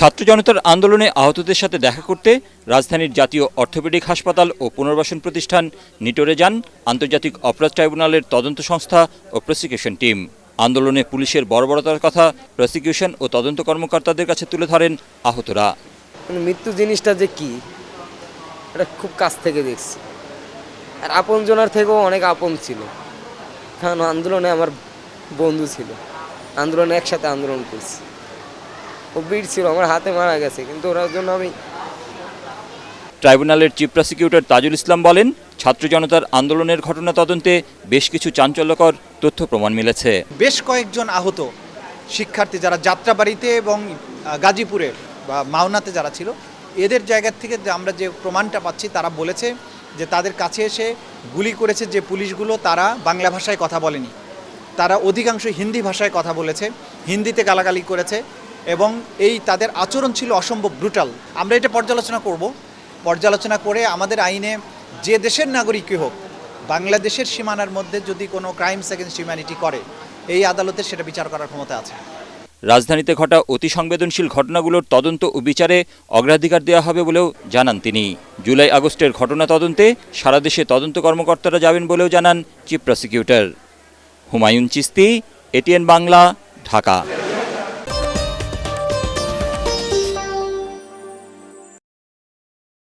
ছাত্র জনতার আন্দোলনে আহতদের সাথে দেখা করতে রাজধানীর জাতীয় অর্থোপেডিক হাসপাতাল ও পুনর্বাসন প্রতিষ্ঠান নিটোরে যান আন্তর্জাতিক অপরাধ ট্রাইব্যুনালের তদন্ত সংস্থা ও প্রসিকিউশন টিম। আন্দোলনে পুলিশের বর্বরতার কথা প্রসিকিউশন ও তদন্ত কর্মকর্তাদের কাছে তুলে ধরেন আহতরা। মৃত্যু জিনিসটা যে কি, এটা খুব কাছ থেকে দেখছি, আর আপনজনার থেকেও অনেক আপন ছিল, কারণ আন্দোলনে আমার বন্ধু ছিল, আন্দোলনে একসাথে আন্দোলন করছি। ও বীর ছিল, আমার হাতে মারা গেছে, কিন্তু ওর জন্য আমি। ট্রাইব্যুনালের চিফ প্রসিকিউটর তাজুল ইসলাম বলেন, ছাত্র জনতার আন্দোলনের ঘটনা তদন্তে বেশ কিছু চাঞ্চল্যকর তথ্য প্রমাণ মিলেছে। বেশ কয়েকজন আহত শিক্ষার্থী যারা যাত্রাবাড়িতে এবং গাজীপুরে বা মাওনাতে যারা ছিল, এদের জায়গা থেকে আমরা যে প্রমাণটা পাচ্ছি, তারা বলেছে যে তাদের কাছে এসে গুলি করেছে যে পুলিশগুলো, তারা বাংলা ভাষায় কথা বলেনি, তারা অধিকাংশ হিন্দি ভাষায় কথা বলেছে, হিন্দিতে গালাগালি করেছে এবং এই তাদের আচরণ ছিল অসম্ভব ব্রুটাল। আমরা এটা পর্যালোচনা করে আমাদের আইনে যে দেশের নাগরিকই হোক, বাংলাদেশের সীমানার মধ্যে যদি কোনো ক্রাইমস এগেইনস্ট হিউম্যানিটি করে, এই আদালতের সেটা বিচার করার ক্ষমতা আছে। রাজধানীতে ঘটা অতি সংবেদনশীল ঘটনাগুলোর তদন্ত ও বিচারে অগ্রাধিকার দেওয়া হবে বলেও জানান তিনি। জুলাই আগস্টের ঘটনা তদন্তে সারা দেশে তদন্ত কর্মকর্তারা যাবেন বলেও জানান chief prosecutor. Humayun Chishti, ATN Bangla, Dhaka.